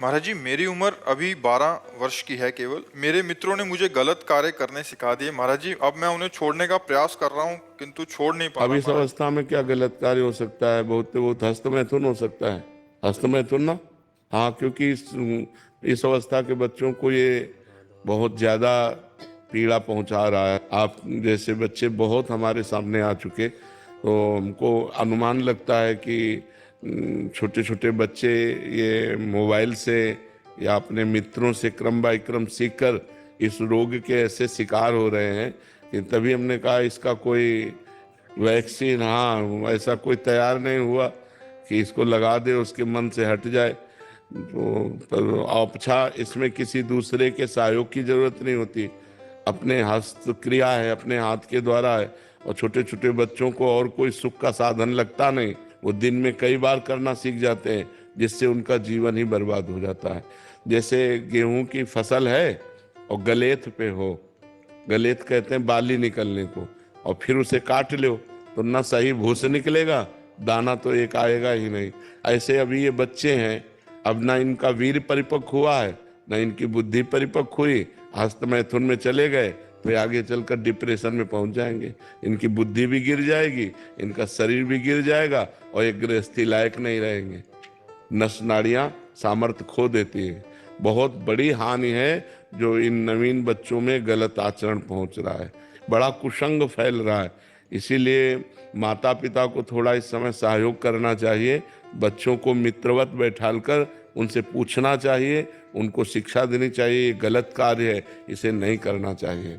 महाराज जी, मेरी उम्र अभी 12 वर्ष की है केवल। मेरे मित्रों ने मुझे गलत कार्य करने सिखा दिए महाराज जी। अब मैं उन्हें छोड़ने का प्रयास कर रहा हूँ किंतु छोड़ नहीं पा अब रहा इस महाराज। अवस्था में क्या गलत कार्य हो सकता है? बहुत बहुत हस्तमैथुन हो सकता है। हस्तमैथुन ना, हाँ, क्योंकि इस अवस्था के बच्चों को ये बहुत ज्यादा पीड़ा पहुंचा रहा है। आप जैसे बच्चे बहुत हमारे सामने आ चुके, तो हमको अनुमान लगता है कि छोटे छोटे बच्चे ये मोबाइल से या अपने मित्रों से क्रम बाय क्रम सीखकर इस रोग के ऐसे शिकार हो रहे हैं कि तभी हमने कहा इसका कोई वैक्सीन, हाँ, ऐसा कोई तैयार नहीं हुआ कि इसको लगा दे उसके मन से हट जाए। तो पर औपछा इसमें किसी दूसरे के सहयोग की जरूरत नहीं होती, अपने हस्त क्रिया है, अपने हाथ के द्वारा है। और छोटे छोटे बच्चों को और कोई सुख का साधन लगता नहीं, वो दिन में कई बार करना सीख जाते हैं, जिससे उनका जीवन ही बर्बाद हो जाता है। जैसे गेहूं की फसल है और गलेथ पे हो, गलेथ कहते हैं बाली निकलने को, और फिर उसे काट लो तो ना सही भूस निकलेगा, दाना तो एक आएगा ही नहीं। ऐसे अभी ये बच्चे हैं, अब ना इनका वीर परिपक्व हुआ है, ना इनकी बुद्धि परिपक्व हुई, हस्त मैथुन में चले गए तो आगे चलकर डिप्रेशन में पहुंच जाएंगे। इनकी बुद्धि भी गिर जाएगी, इनका शरीर भी गिर जाएगा और एक गृहस्थी लायक नहीं रहेंगे। नस नाड़ियां सामर्थ्य खो देती है। बहुत बड़ी हानि है जो इन नवीन बच्चों में गलत आचरण पहुंच रहा है, बड़ा कुसंग फैल रहा है। इसीलिए माता पिता को थोड़ा इस समय सहयोग करना चाहिए, बच्चों को मित्रवत बैठालकर उनसे पूछना चाहिए, उनको शिक्षा देनी चाहिए, ये गलत कार्य है, इसे नहीं करना चाहिए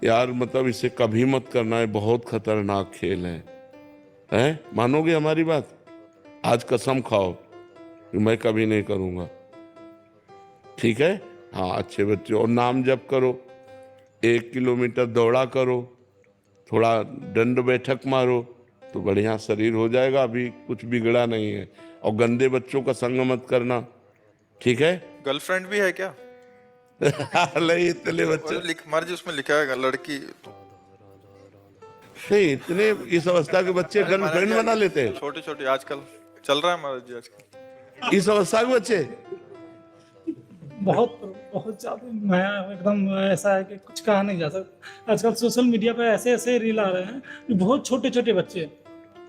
यार। मतलब इसे कभी मत करना है, बहुत खतरनाक खेल है? मानोगे हमारी बात? आज कसम खाओ कि मैं कभी नहीं करूंगा, ठीक है? हाँ, अच्छे बच्चे, और नाम जप करो, 1 किलोमीटर दौड़ा करो, थोड़ा दंड बैठक मारो, तो बढ़िया शरीर हो जाएगा। अभी कुछ बिगड़ा नहीं है। और गंदे बच्चों का संग मत करना, ठीक है? गर्लफ्रेंड भी है क्या? नहीं, इतने बच्चे महाराज जी, उसमें लिखा है लड़की तो। नहीं, इतने इस अवस्था के बच्चे अरे महाराज गर्लफ्रेंड बना लेते जी, हैं? छोटे छोटे आजकल चल रहा है महाराज जी आजकल। इस अवस्था के बच्चे बहुत बहुत ज्यादा नया एकदम ऐसा है कि कुछ कहा नहीं जा सकता। आजकल सोशल मीडिया पे ऐसे ऐसे रील आ रहे हैं कि बहुत छोटे छोटे बच्चे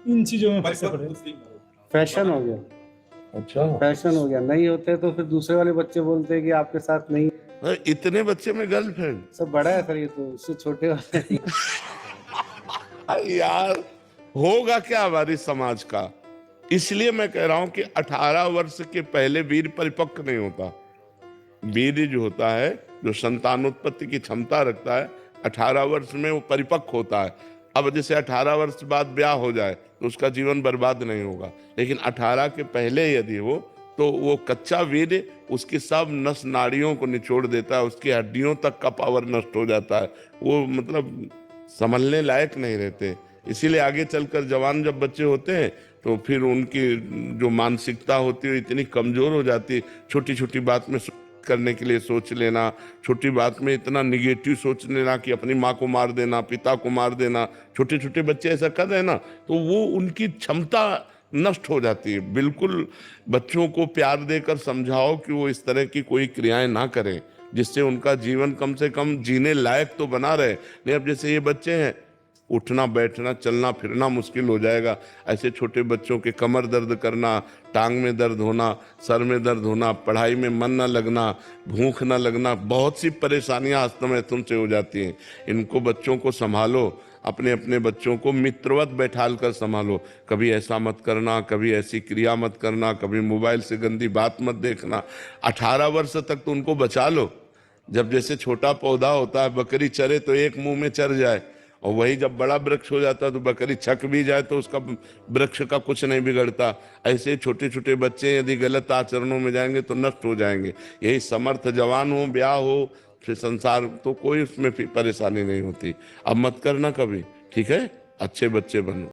इन चीजों में फंसे पड़े हैं। फैशन हो गया। अच्छा, फैशन हो गया, नहीं होते तो फिर दूसरे वाले बच्चे बोलते हैं कि आपके साथ नहीं। इतने बच्चे में गर्लफ्रेंड? सब बड़ा है सर, ये तो उससे छोटे वाले। यार, होगा क्या हमारे समाज का? इसलिए मैं कह रहा हूं कि 18 वर्ष के पहले वीर परिपक्व नहीं होता। वीर जो होता है, जो संतानोत्पत्ति की क्षमता रखता है, 18 वर्ष में वो परिपक्व होता है। अब जैसे 18 वर्ष बाद ब्याह हो जाए तो उसका जीवन बर्बाद नहीं होगा, लेकिन 18 के पहले यदि हो तो वो कच्चा वीर उसकी सब नस नाड़ियों को निचोड़ देता है, उसकी हड्डियों तक का पावर नष्ट हो जाता है, वो मतलब संभलने लायक नहीं रहते। इसीलिए आगे चलकर जवान जब बच्चे होते हैं तो फिर उनकी जो मानसिकता होती है इतनी कमजोर हो जाती है, छोटी छोटी बात में करने के लिए सोच लेना, छोटी बात में इतना निगेटिव सोच लेना कि अपनी माँ को मार देना, पिता को मार देना। छोटे छोटे बच्चे ऐसा कर रहे हैं ना, तो वो उनकी क्षमता नष्ट हो जाती है। बिल्कुल बच्चों को प्यार देकर समझाओ कि वो इस तरह की कोई क्रियाएं ना करें, जिससे उनका जीवन कम से कम जीने लायक तो बना रहे। नहीं, अब जैसे ये बच्चे हैं, उठना बैठना चलना फिरना मुश्किल हो जाएगा। ऐसे छोटे बच्चों के कमर दर्द करना, टांग में दर्द होना, सर में दर्द होना, पढ़ाई में मन न लगना, भूख न लगना, बहुत सी परेशानियां हस्तमैथुन से हो जाती हैं। इनको बच्चों को संभालो, अपने अपने बच्चों को मित्रवत बैठाल कर संभालो। कभी ऐसा मत करना, कभी ऐसी क्रिया मत करना, कभी मोबाइल से गंदी बात मत देखना। 18 वर्ष तक तो उनको बचा लो। जब जैसे छोटा पौधा होता है, बकरी चरे तो एक मुंह में चर जाए, और वही जब बड़ा वृक्ष हो जाता है तो बकरी छक भी जाए तो उसका वृक्ष का कुछ नहीं बिगड़ता। ऐसे छोटे छोटे बच्चे यदि गलत आचरणों में जाएंगे तो नष्ट हो जाएंगे। यही समर्थ जवान हो, ब्याह हो, फिर संसार, तो कोई उसमें परेशानी नहीं होती। अब मत करना कभी, ठीक है? अच्छे बच्चे बनो।